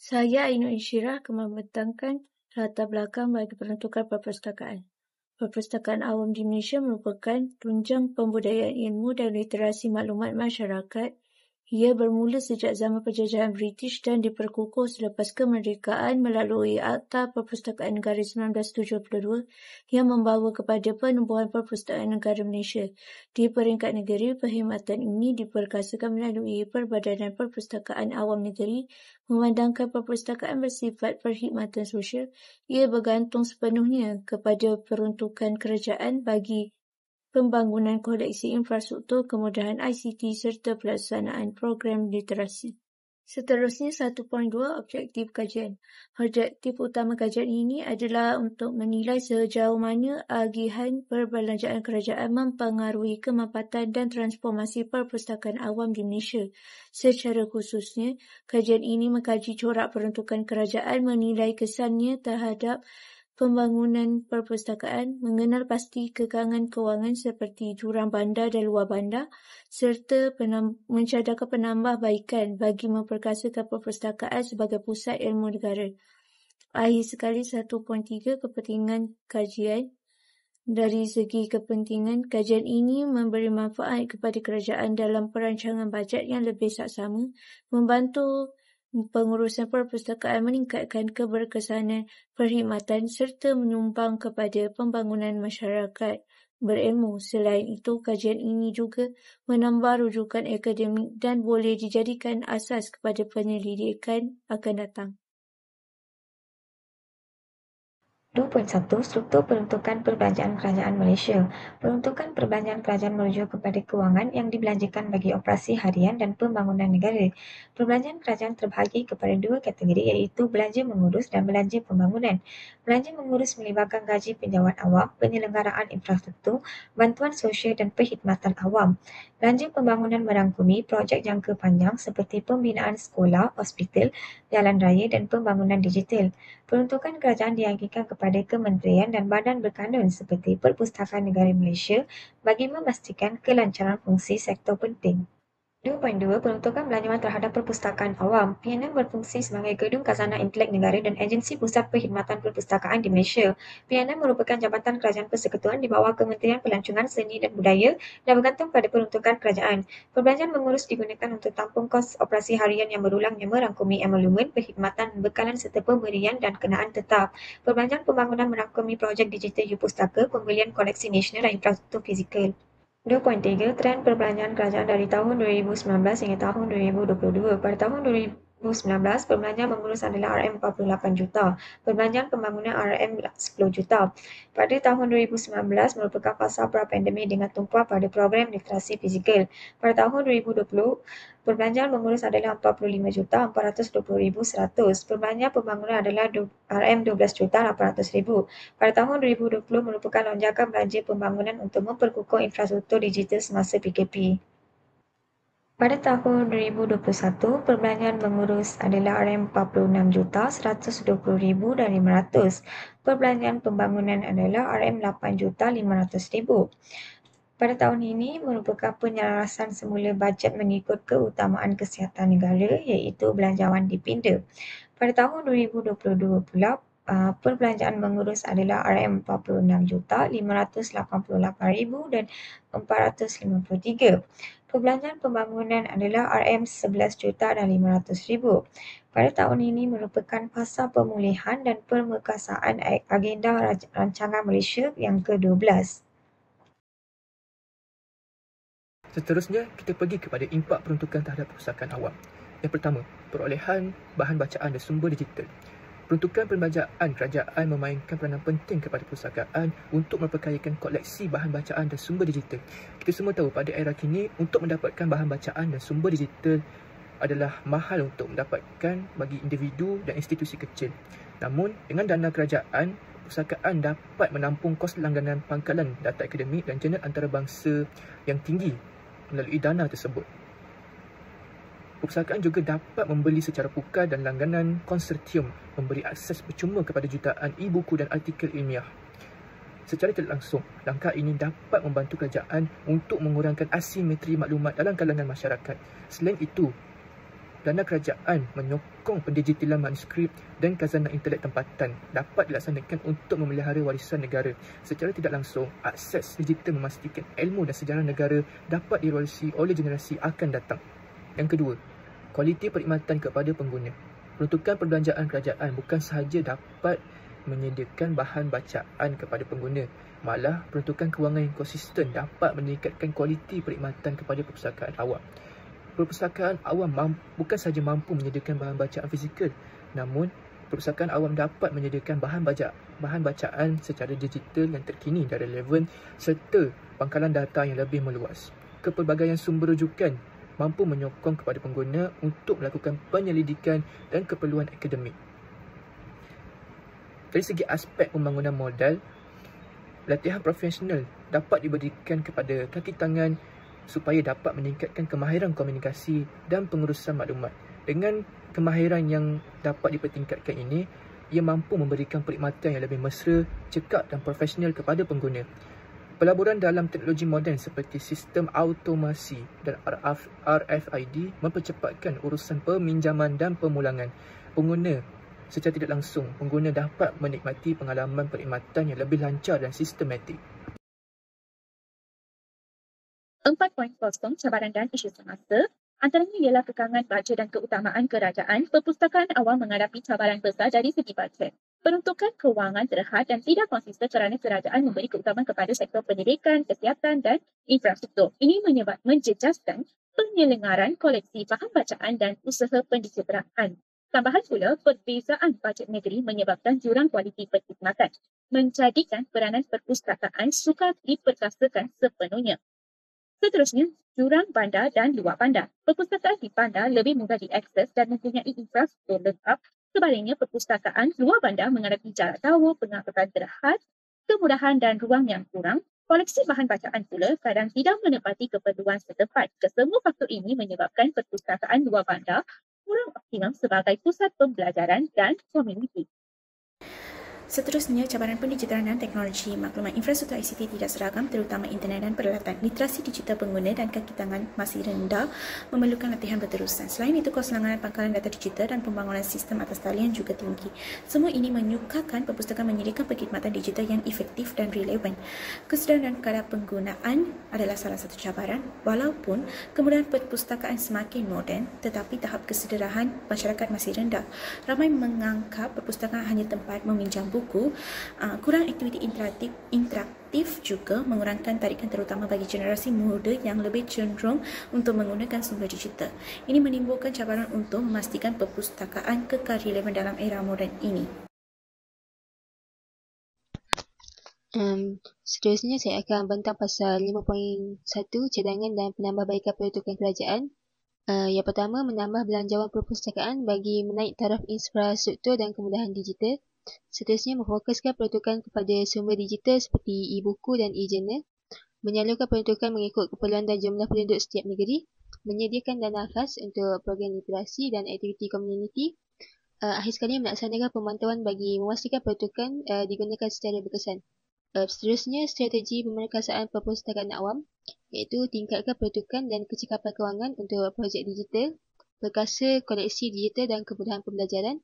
Saya Ainul Insyirah akan membentangkan latar belakang bagi peruntukan perpustakaan. Perpustakaan awam di Malaysia merupakan tunjang pembudayaan ilmu dan literasi maklumat masyarakat. Ia bermula sejak zaman penjajahan British dan diperkukuh selepas kemerdekaan melalui Akta Perpustakaan Negara 1972 yang membawa kepada penubuhan Perpustakaan Negara Malaysia. Di peringkat negeri, perkhidmatan ini diperkasakan melalui Perbadanan Perpustakaan Awam Negeri. Memandangkan perpustakaan bersifat perkhidmatan sosial, ia bergantung sepenuhnya kepada peruntukan kerajaan bagi pembangunan koleksi infrastruktur, kemudahan ICT serta pelaksanaan program literasi. Seterusnya 1.2 Objektif kajian. Objektif utama kajian ini adalah untuk menilai sejauh mana agihan perbelanjaan kerajaan mempengaruhi kemampatan dan transformasi perpustakaan awam di Malaysia. Secara khususnya, kajian ini mengkaji corak peruntukan kerajaan, menilai kesannya terhadap pembangunan perpustakaan, mengenal pasti kekangan kewangan seperti jurang bandar dan luar bandar, serta mencadangkan penambahbaikan bagi memperkasakan perpustakaan sebagai pusat ilmu negara. Akhir sekali 1.3 Kepentingan kajian. Dari segi kepentingan, kajian ini memberi manfaat kepada kerajaan dalam perancangan bajet yang lebih saksama, membantu pengurusan perpustakaan, meningkatkan keberkesanan perkhidmatan serta menyumbang kepada pembangunan masyarakat berilmu. Selain itu, kajian ini juga menambah rujukan akademik dan boleh dijadikan asas kepada penyelidikan akan datang. 2.1 Struktur peruntukan perbelanjaan kerajaan Malaysia. Peruntukan perbelanjaan kerajaan merujuk kepada kewangan yang dibelanjakan bagi operasi harian dan pembangunan negara. Perbelanjaan kerajaan terbahagi kepada dua kategori, iaitu belanja mengurus dan belanja pembangunan. Belanja mengurus melibatkan gaji pinjaman awam, penyelenggaraan infrastruktur, bantuan sosial dan perkhidmatan awam. Belanja pembangunan merangkumi projek jangka panjang seperti pembinaan sekolah, hospital, jalan raya dan pembangunan digital. Peruntukan kerajaan diagihkan kepada kementerian dan badan berkandun seperti Perpustakaan Negara Malaysia bagi memastikan kelancaran fungsi sektor penting. 2.2 Peruntukan belanjawan terhadap perpustakaan awam. PNM berfungsi sebagai Gedung Khazanah Intelek Negara dan Agensi Pusat Perkhidmatan Perpustakaan di Malaysia. PNM merupakan jabatan kerajaan persekutuan di bawah Kementerian Pelancongan Seni dan Budaya dan bergantung pada peruntukan kerajaan. Perbelanjaan mengurus digunakan untuk tampung kos operasi harian yang berulang yang merangkumi emolumen, perkhidmatan, bekalan serta pemberian dan kenaan tetap. Perbelanjaan pembangunan merangkumi projek digital U-Pustaka, pembelian koleksi nasional dan infrastruktur fizikal. 2.3 Trend perbelanjaan kerajaan dari tahun 2019 hingga tahun 2022. Pada tahun 2019, perbelanjaan mengurus adalah RM48 juta. Perbelanjaan pembangunan RM10 juta. Pada tahun 2019 merupakan fasa pra-pandemik dengan tumpuan pada program literasi fizikal. Pada tahun 2020, perbelanjaan mengurus adalah RM45,420,100. Perbelanjaan pembangunan adalah RM12,800,000. Pada tahun 2020 merupakan lonjakan belanja pembangunan untuk memperkukuh infrastruktur digital semasa PKP. Pada tahun 2021, perbelanjaan mengurus adalah RM46,120,500. Perbelanjaan pembangunan adalah RM8,500,000. Pada tahun ini merupakan penyelarasan semula bajet mengikut keutamaan kesihatan negara iaitu belanjawan dipinda. Pada tahun 2022 pula, perbelanjaan mengurus adalah RM46,588,000 dan 453. Perbelanjaan pembangunan adalah RM11,500,000. Pada tahun ini merupakan fasa pemulihan dan permekasaan agenda rancangan Malaysia yang ke-12. Seterusnya, kita pergi kepada impak peruntukan terhadap perpustakaan awam. Yang pertama, perolehan bahan bacaan dan sumber digital. Peruntukan perbelanjaan kerajaan memainkan peranan penting kepada perpustakaan untuk memperkayakan koleksi bahan bacaan dan sumber digital. Kita semua tahu pada era kini, untuk mendapatkan bahan bacaan dan sumber digital adalah mahal untuk mendapatkan bagi individu dan institusi kecil. Namun, dengan dana kerajaan, perpustakaan dapat menampung kos langganan pangkalan data akademik dan jurnal antarabangsa yang tinggi melalui dana tersebut. Perpustakaan juga dapat membeli secara pukar dan langganan konsortium memberi akses percuma kepada jutaan e-buku dan artikel ilmiah. Secara tidak langsung, langkah ini dapat membantu kerajaan untuk mengurangkan asimetri maklumat dalam kalangan masyarakat. Selain itu, Dana kerajaan menyokong pendigitalan manuskrip dan khazanah intelek tempatan dapat dilaksanakan untuk memelihara warisan negara. Secara tidak langsung, akses digital memastikan ilmu dan sejarah negara dapat dievaluasi oleh generasi akan datang. Yang kedua, kualiti perkhidmatan kepada pengguna. Peruntukan perbelanjaan kerajaan bukan sahaja dapat menyediakan bahan bacaan kepada pengguna, malah peruntukan kewangan yang konsisten dapat meningkatkan kualiti perkhidmatan kepada perpustakaan awam. Perpustakaan awam bukan sahaja mampu menyediakan bahan bacaan fizikal, namun perpustakaan awam dapat menyediakan bahan bacaan secara digital yang terkini dan relevan serta pangkalan data yang lebih meluas. Kepelbagaian sumber rujukan mampu menyokong kepada pengguna untuk melakukan penyelidikan dan keperluan akademik. Dari segi aspek pembangunan modal, latihan profesional dapat diberikan kepada kaki tangan supaya dapat meningkatkan kemahiran komunikasi dan pengurusan maklumat. Dengan kemahiran yang dapat dipertingkatkan ini, ia mampu memberikan perkhidmatan yang lebih mesra, cekap dan profesional kepada pengguna. Pelaburan dalam teknologi moden seperti sistem automasi dan RFID mempercepatkan urusan peminjaman dan pemulangan. Secara tidak langsung, pengguna dapat menikmati pengalaman perkhidmatan yang lebih lancar dan sistematik. 4.0 cabaran dan isu semasa, antaranya ialah kekangan baja dan keutamaan kerajaan. Perpustakaan awam menghadapi cabaran besar dari segi bajet. Peruntukan kewangan terhad dan tidak konsisten kerana kerajaan memberi keutamaan kepada sektor pendidikan, kesihatan dan infrastruktur. Ini menjejaskan penyelenggaran koleksi bahan bacaan dan usaha pendigitaan. Tambahan pula, perbezaan bajet negeri menyebabkan jurang kualiti perkhidmatan, menjadikan peranan perpustakaan sukar diperkasakan sepenuhnya. Seterusnya, jurang bandar dan luar bandar. Perpustakaan di bandar lebih mudah diakses dan mempunyai infrastruktur lengkap. Sebaliknya, perpustakaan luar bandar menghadapi jarak jauh, pengangkutan terhad, kemudahan dan ruang yang kurang. Koleksi bahan bacaan pula kadang tidak menepati keperluan setempat. Kesemua faktor ini menyebabkan perpustakaan luar bandar kurang optimum sebagai pusat pembelajaran dan komuniti. Seterusnya, cabaran pendigitalan dan teknologi maklumat. Infrastruktur ICT tidak seragam, terutama internet dan peralatan. Literasi digital pengguna dan kaki tangan masih rendah, memerlukan latihan berterusan. Selain itu, kos langganan pangkalan data digital dan pembangunan sistem atas talian juga tinggi. Semua ini menyukarkan perpustakaan menyediakan perkhidmatan digital yang efektif dan relevan. Kesedaran dan kadar penggunaan adalah salah satu cabaran. Walaupun kemudahan perpustakaan semakin moden, tetapi tahap kesedaran masyarakat masih rendah. Ramai menganggap perpustakaan hanya tempat meminjam buku. Kurang aktiviti interaktif juga mengurangkan tarikan terutama bagi generasi muda yang lebih cenderung untuk menggunakan sumber digital. Ini menimbulkan cabaran untuk memastikan perpustakaan kekal relevan dalam era moden ini. Seterusnya saya akan bentang pasal 5.1 cadangan dan penambahbaikan peruntukan kerajaan. Yang pertama, menambah belanjawan perpustakaan bagi menaik taraf infrastruktur dan kemudahan digital. Seterusnya, memfokuskan peruntukan kepada sumber digital seperti e-buku dan e-journal, menyalurkan peruntukan mengikut keperluan dan jumlah penduduk setiap negeri, menyediakan dana khas untuk program literasi dan aktiviti komuniti. Akhir sekali, melaksanakan pemantauan bagi memastikan peruntukan digunakan secara berkesan. Seterusnya, strategi pemerkasaan perpustakaan awam, iaitu tingkatkan peruntukan dan kecekapan kewangan untuk projek digital, perkasa koleksi digital dan kemudahan pembelajaran,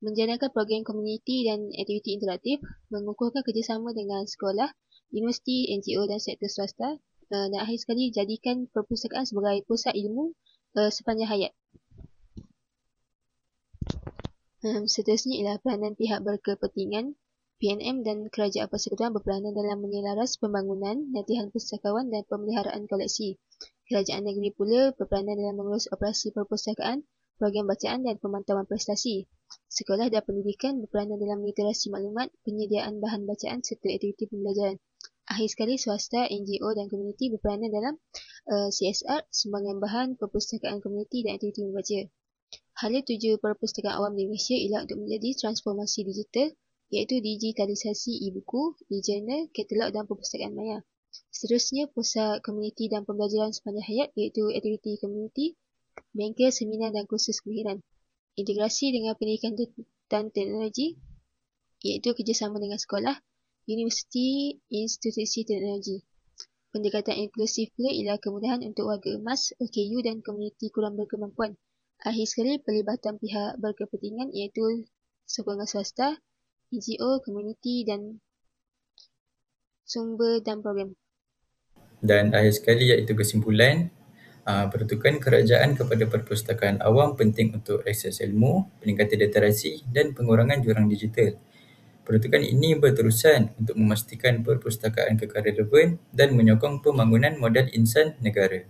menjalankan program komuniti dan aktiviti interaktif, mengukuhkan kerjasama dengan sekolah, universiti, NGO dan sektor swasta, dan akhir sekali jadikan perpustakaan sebagai pusat ilmu sepanjang hayat. Seterusnya ialah peranan pihak berkepentingan. PNM dan Kerajaan Persekutuan berperanan dalam menyelaras pembangunan, latihan pustakawan dan pemeliharaan koleksi. Kerajaan negeri pula berperanan dalam mengurus operasi perpustakaan, program bacaan dan pemantauan prestasi. Sekolah dan pendidikan berperanan dalam literasi maklumat, penyediaan bahan bacaan serta aktiviti pembelajaran. Akhir sekali, swasta, NGO dan komuniti berperanan dalam CSR, sumbangan bahan, perpustakaan komuniti dan aktiviti membaca. Hala tuju perpustakaan awam di Malaysia ialah untuk menjadi transformasi digital, iaitu digitalisasi e-buku, e-journal, katalog dan perpustakaan maya. Seterusnya, pusat komuniti dan pembelajaran sepanjang hayat, iaitu aktiviti komuniti, bengkel, seminar dan kursus kemahiran. Integrasi dengan pendidikan dan teknologi, iaitu kerjasama dengan sekolah, universiti, institusi teknologi. Pendekatan inklusif pula ialah kemudahan untuk warga emas, LKU dan komuniti kurang berkemampuan. Akhir sekali, pelibatan pihak berkepentingan iaitu sokongan swasta, NGO, komuniti dan sumber dan program. Dan akhir sekali iaitu kesimpulan, peruntukan kerajaan kepada perpustakaan awam penting untuk akses ilmu, peningkatan literasi dan pengurangan jurang digital. Peruntukan ini berterusan untuk memastikan perpustakaan kekal relevan dan menyokong pembangunan modal insan negara.